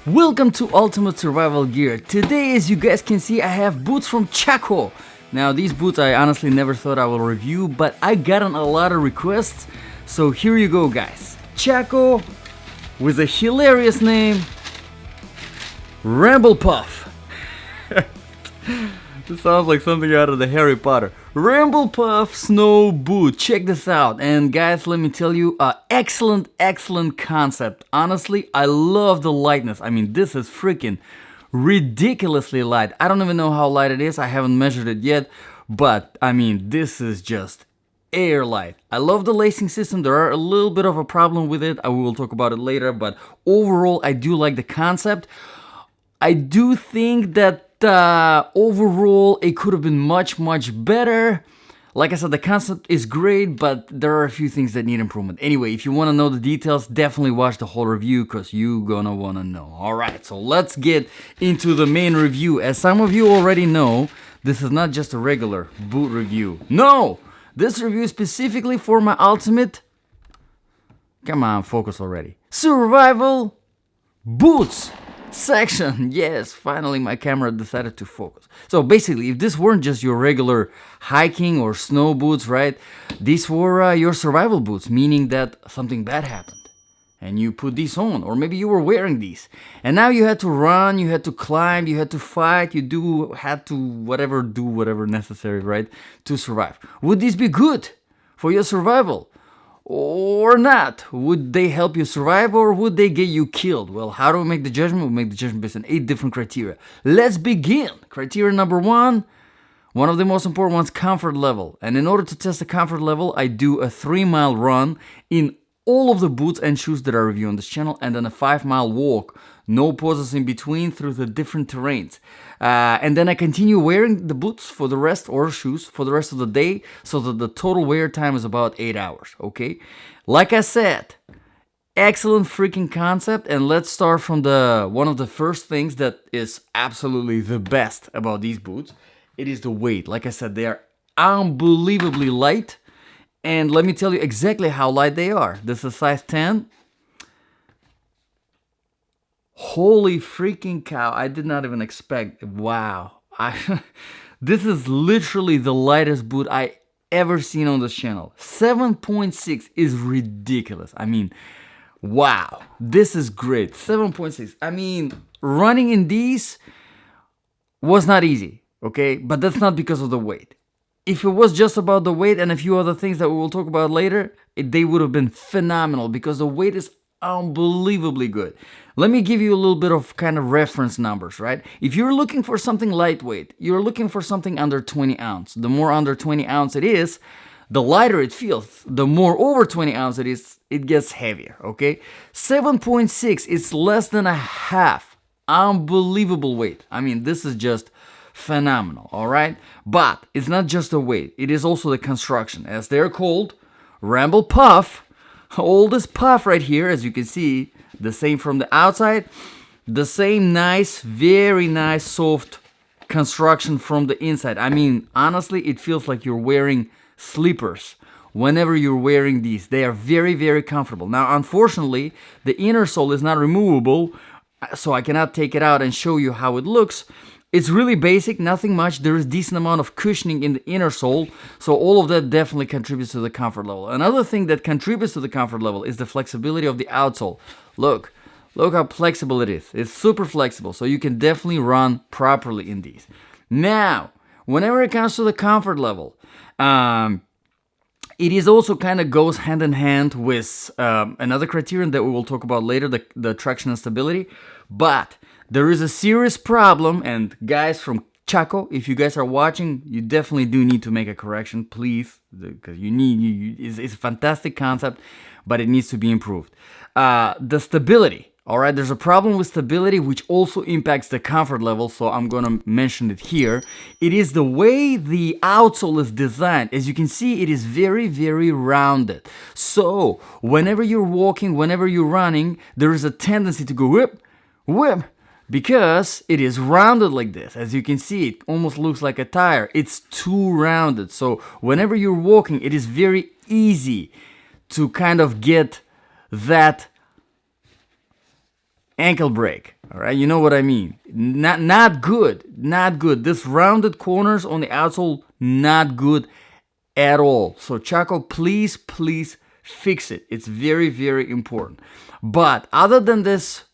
Welcome to Ultimate Survival Gear. Today, as you guys can see, I have boots from Chaco. Now, these boots I honestly never thought I would review, but I gotten a lot of requests, so here you go, guys. Chaco with a hilarious name, Ramble Puff. This sounds like something out of the Harry Potter. Ramble Puff snow boot. Check this out. And guys, let me tell you, excellent concept. Honestly, I love the lightness. I mean, this is freaking ridiculously light. I don't even know how light it is. I haven't measured it yet. But, I mean, this is just air light. I love the lacing system. There are a little bit of a problem with it. I will talk about it later. But overall, I do like the concept. I do think that overall it could have been much better. Like I said, the concept is great, but there are a few things that need improvement. Anyway, if you want to know the details, definitely watch the whole review because you're gonna want to know. Alright, so let's get into the main review. As some of you already know, this is not just a regular boot review. No! This review is specifically for my ultimate, come on, focus already, survival boots section. Yes, finally my camera decided to focus. So basically, if this weren't just your regular hiking or snow boots, right, these were your survival boots, meaning that something bad happened and you put these on, or maybe you were wearing these and now you had to run, you had to climb, you had to fight, had to do whatever necessary, right, to survive. Would these be good for your survival or not? Would they help you survive or would they get you killed? Well, how do we make the judgment? We'll make the judgment based on 8 different criteria. Let's begin. Criteria number 1, one of the most important ones, comfort level. And in order to test the comfort level, I do a 3-mile run in all of the boots and shoes that I review on this channel, and then a 5-mile walk, no pauses in between, through the different terrains. And then I continue wearing the boots for the rest, or shoes, for the rest of the day, so that the total wear time is about 8 hours, okay? Like I said, excellent freaking concept, and let's start from one of the first things that is absolutely the best about these boots. It is the weight. Like I said, they are unbelievably light. And let me tell you exactly how light they are. This is size 10. Holy freaking cow. I did not even expect. Wow. This is literally the lightest boot I ever seen on this channel. 7.6 is ridiculous. I mean, wow. This is great. 7.6. I mean, running in these was not easy, okay? But that's not because of the weight. If it was just about the weight and a few other things that we will talk about later, they would have been phenomenal because the weight is unbelievably good. Let me give you a little bit of kind of reference numbers, right? If you're looking for something lightweight, you're looking for something under 20 ounce. The more under 20 ounce it is, the lighter it feels. The more over 20 ounce it is, it gets heavier, okay? 7.6 is less than a half. Unbelievable weight. I mean, this is just phenomenal, all right? But it's not just the weight, it is also the construction. As they're called, Ramble Puff, oldest puff right here, as you can see, the same from the outside, the same nice, very nice, soft construction from the inside. I mean, honestly, it feels like you're wearing slippers whenever you're wearing these. They are very comfortable. Now, unfortunately, the inner sole is not removable, so I cannot take it out and show you how it looks. It's really basic, nothing much. There is decent amount of cushioning in the inner sole, so all of that definitely contributes to the comfort level. Another thing that contributes to the comfort level is the flexibility of the outsole. Look how flexible it is. It's super flexible, so you can definitely run properly in these. Now, whenever it comes to the comfort level, it is also kind of goes hand in hand with another criterion that we will talk about later, the traction and stability. But there is a serious problem, and guys from Chaco, if you guys are watching, you definitely do need to make a correction, please, because it's a fantastic concept, but it needs to be improved. The stability, all right, there's a problem with stability, which also impacts the comfort level, so I'm gonna mention it here. It is the way the outsole is designed. As you can see, it is very rounded. So whenever you're walking, whenever you're running, there is a tendency to go whip, because it is rounded like this. As you can see, it almost looks like a tire. It's too rounded. So whenever you're walking, it is very easy to kind of get that ankle break. All right, you know what I mean. Not good, not good. This rounded corners on the outsole, not good at all. So Chaco, please, please fix it. It's very, very important. But other than this,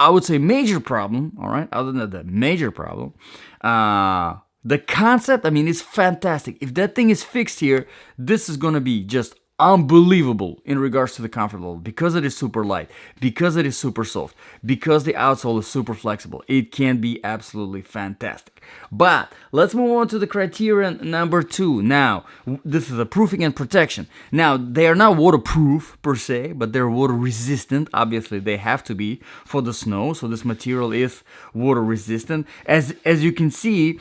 I would say major problem. All right, other than that major problem, the concept, I mean, it's fantastic. If that thing is fixed here, this is gonna be just unbelievable in regards to the comfort level, because it is super light, because it is super soft, because the outsole is super flexible. It can be absolutely fantastic. But let's move on to the criterion number 2. Now, this is a proofing and protection. Now, they are not waterproof per se, but they're water resistant. Obviously, they have to be for the snow. So this material is water resistant. As you can see,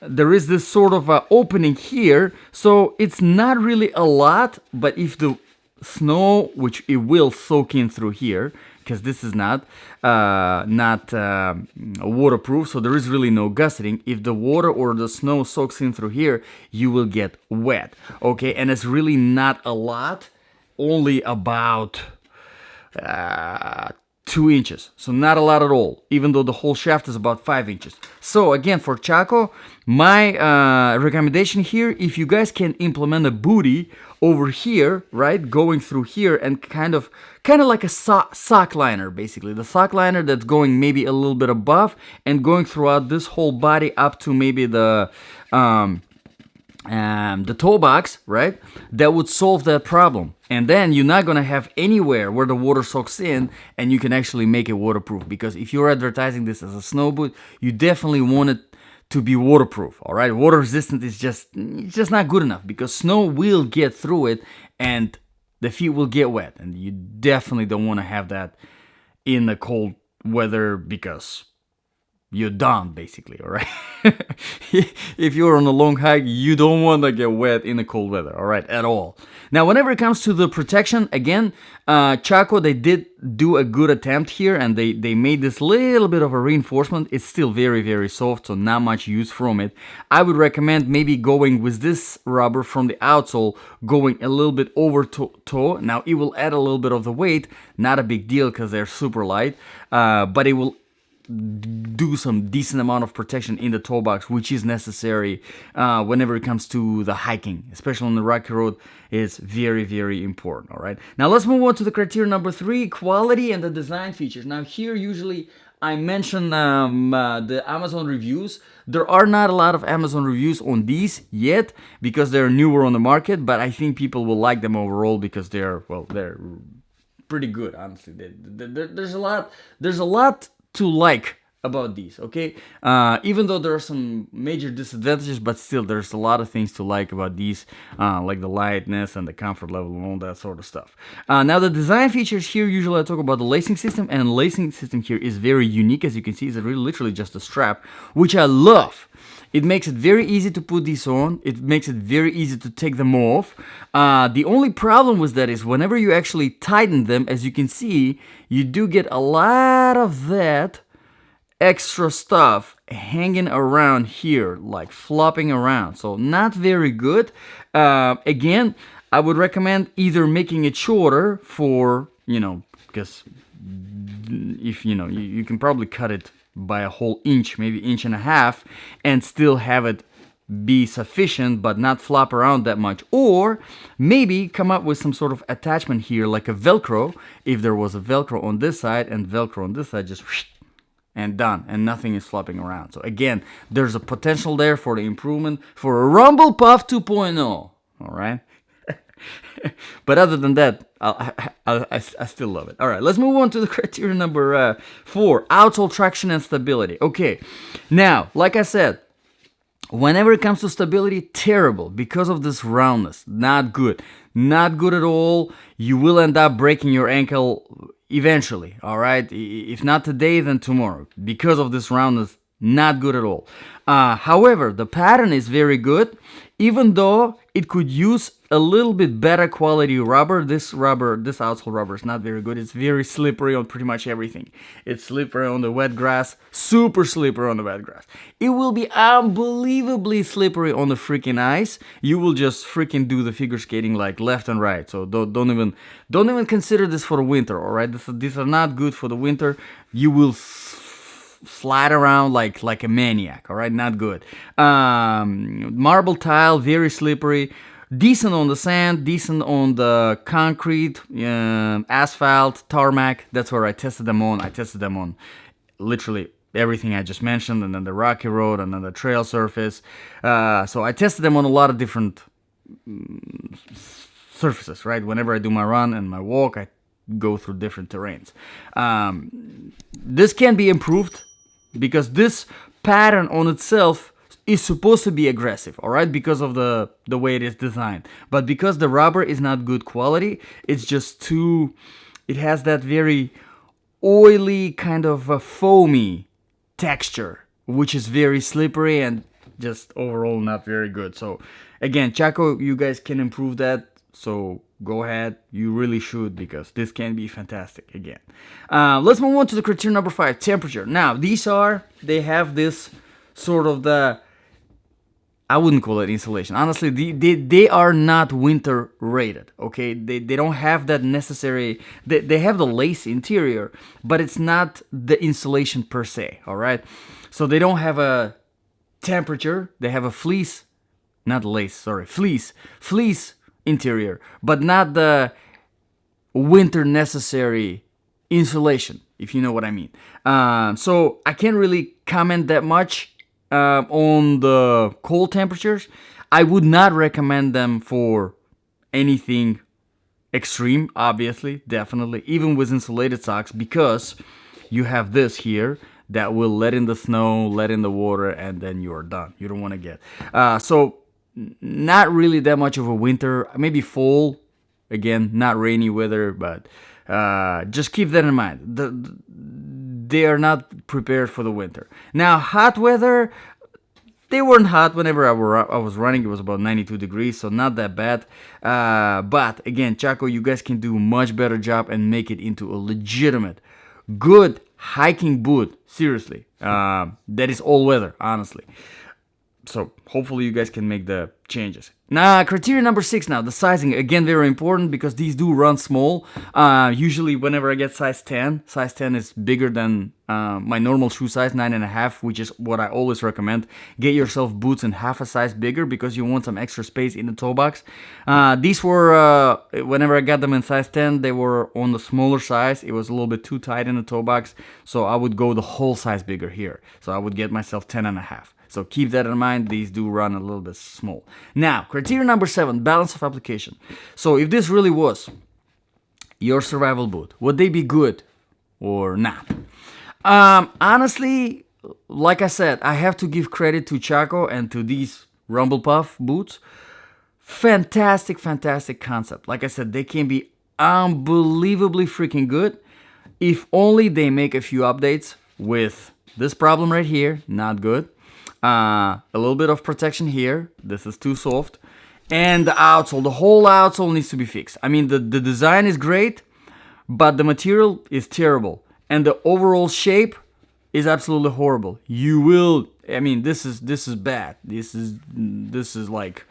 there is this sort of opening here, so it's not really a lot, but if the snow, which it will soak in through here, because this is not waterproof, so there is really no gusseting. If the water or the snow soaks in through here, you will get wet, okay? And it's really not a lot, only about 2 inches, so not a lot at all, even though the whole shaft is about 5 inches. So again, for Chaco, my recommendation here, if you guys can implement a booty over here, right, going through here, and kind of like a sock liner, basically the sock liner that's going maybe a little bit above and going throughout this whole body up to maybe the toe box, right? That would solve that problem. And then you're not gonna have anywhere where the water soaks in, and you can actually make it waterproof. Because if you're advertising this as a snow boot, you definitely want it to be waterproof. All right, water resistant is just not good enough, because snow will get through it and the feet will get wet, and you definitely don't want to have that in the cold weather, because you're done, basically, all right? If you're on a long hike, you don't want to get wet in the cold weather, all right, at all. Now, whenever it comes to the protection, again, Chaco, they did do a good attempt here, and they made this little bit of a reinforcement. It's still very, very soft, so not much use from it. I would recommend maybe going with this rubber from the outsole, going a little bit over toe. Now, it will add a little bit of the weight, not a big deal because they're super light, but it will do some decent amount of protection in the toe box, which is necessary whenever it comes to the hiking, especially on the rocky road. Is very, very important. All right, now let's move on to the criteria number 3, quality and the design features. Now here, usually I mention the Amazon reviews. There are not a lot of Amazon reviews on these yet, because they're newer on the market, but I think people will like them overall, because they're pretty good, honestly. There's a lot to like about these, okay? Even though there are some major disadvantages, but still there's a lot of things to like about these, like the lightness and the comfort level and all that sort of stuff. Now, the design features here, usually I talk about the lacing system, and the lacing system here is very unique. As you can see, it's really literally just a strap, which I love. It makes it very easy to put these on. It makes it very easy to take them off. The only problem with that is whenever you actually tighten them, as you can see, you do get a lot of that extra stuff hanging around here, like flopping around. So not very good. Again, I would recommend either making it shorter for, because if, you can probably cut it by a whole inch, maybe inch and a half, and still have it be sufficient but not flop around that much. Or maybe come up with some sort of attachment here, like a Velcro, if there was a Velcro on this side and Velcro on this side, just and done, and nothing is flopping around. So again, there's a potential there for the improvement for a Rumble Puff 2.0. All right. But other than that, I still love it. All right, let's move on to the criteria number 4, outsole traction and stability. Okay, now, like I said, whenever it comes to stability, terrible, because of this roundness. Not good at all. You will end up breaking your ankle eventually, all right? If not today, then tomorrow, because of this roundness. Not good at all. However, the pattern is very good, even though it could use a little bit better quality rubber. This outsole rubber is not very good. It's very slippery on pretty much everything. It's slippery on the wet grass, super slippery on the wet grass. It will be unbelievably slippery on the freaking ice. You will just freaking do the figure skating like left and right. So don't even consider this for the winter. All right, these are not good for the winter. You will slide around like a maniac. All right, not good. Marble tile, very slippery. Decent on the sand, decent on the concrete, asphalt, tarmac. That's where I tested them on. I tested them on literally everything I just mentioned, and then the rocky road, and then the trail surface. So I tested them on a lot of different surfaces, right? Whenever I do my run and my walk, I go through different terrains. This can be improved, because this pattern on itself is supposed to be aggressive, all right, because of the way it is designed. But because the rubber is not good quality, it's just too, it has that very oily kind of a foamy texture, which is very slippery and just overall not very good. So again, Chaco, you guys can improve that. So go ahead, you really should, because this can be fantastic again. Let's move on to the criteria number 5, temperature. Now, they have this sort of I wouldn't call it insulation. Honestly, they are not winter rated, okay? They don't have that necessary, they have the lace interior, but it's not the insulation per se, all right? So they don't have a temperature, they have a fleece interior, but not the winter necessary insulation, if you know what I mean. So I can't really comment that much on the cold temperatures. I would not recommend them for anything extreme, obviously, definitely, even with insulated socks, because you have this here that will let in the snow, let in the water, and then you're done. You don't want to get so not really that much of a winter, maybe fall, again, not rainy weather, but just keep that in mind. They are not prepared for the winter. Now, hot weather, they weren't hot whenever I was running. It was about 92 degrees, so not that bad. But again, Chaco, you guys can do a much better job and make it into a legitimate, good hiking boot. Seriously, that is all weather, honestly. So hopefully you guys can make the changes. Now, criteria number 6 now, the sizing. Again, very important, because these do run small. Usually whenever I get size 10 is bigger than my normal shoe size, 9.5, which is what I always recommend. Get yourself boots in half a size bigger, because you want some extra space in the toe box. These were, whenever I got them in size 10, they were on the smaller size. It was a little bit too tight in the toe box, so I would go the whole size bigger here. So I would get myself 10.5. So keep that in mind. These do run a little bit small. Now, criteria number 7, balance of application. So if this really was your survival boot, would they be good or not? Honestly, like I said, I have to give credit to Chaco and to these Rumble Puff boots. Fantastic, fantastic concept. Like I said, they can be unbelievably freaking good if only they make a few updates with this problem right here. Not good. A little bit of protection here. This is too soft. And the outsole, the whole outsole needs to be fixed. I mean, the design is great, but the material is terrible. And the overall shape is absolutely horrible. You will, I mean, this is bad. This is like,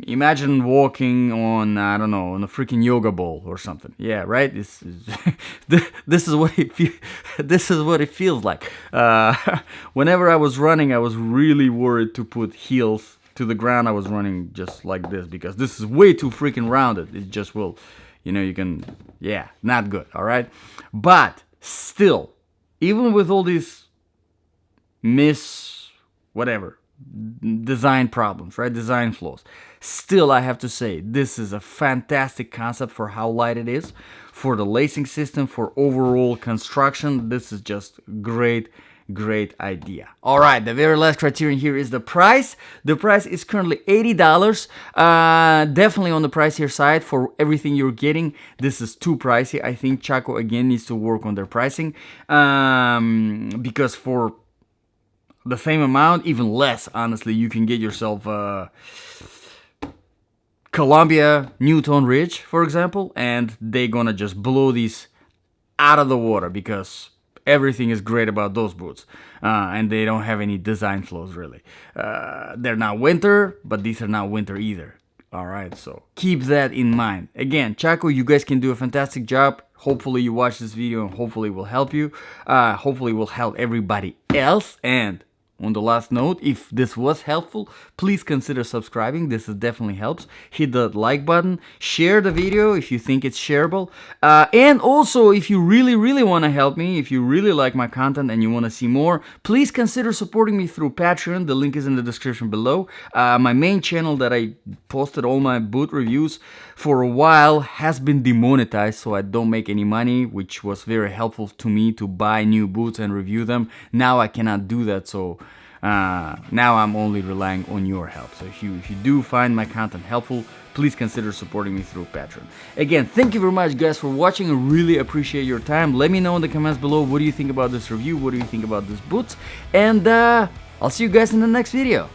imagine walking on, I don't know, on a freaking yoga ball or something. Yeah, right? This is what it feels like. Whenever I was running, I was really worried to put heels to the ground. I was running just like this, because this is way too freaking rounded. It just will, you can, yeah, not good, all right? But still, even with all these design problems, right? Design flaws. Still, I have to say, this is a fantastic concept for how light it is, for the lacing system, for overall construction. This is just great idea. All right, the very last criterion here is the price. The price is currently $80. Definitely on the pricier side for everything you're getting. This is too pricey. I think Chaco again needs to work on their pricing, because for the same amount, even less, honestly, you can get yourself Columbia, Newton Ridge, for example, and they're gonna just blow these out of the water because everything is great about those boots, and they don't have any design flaws really. They're not winter, but these are not winter either. All right, so keep that in mind. Again, Chaco, you guys can do a fantastic job. Hopefully you watch this video and hopefully it will help you. Hopefully it will help everybody else. And on the last note, if this was helpful, please consider subscribing. This definitely helps. Hit the like button, share the video if you think it's shareable, and also if you really want to help me, if you really like my content and you want to see more, please consider supporting me through Patreon. The link is in the description below. My main channel that I posted all my boot reviews for a while has been demonetized, so I don't make any money, which was very helpful to me to buy new boots and review them. Now I cannot do that, so now I'm only relying on your help. So if you do find my content helpful, please consider supporting me through Patreon. Again, thank you very much guys for watching. I really appreciate your time. Let me know in the comments below, what do you think about this review? What do you think about this boots? And I'll see you guys in the next video.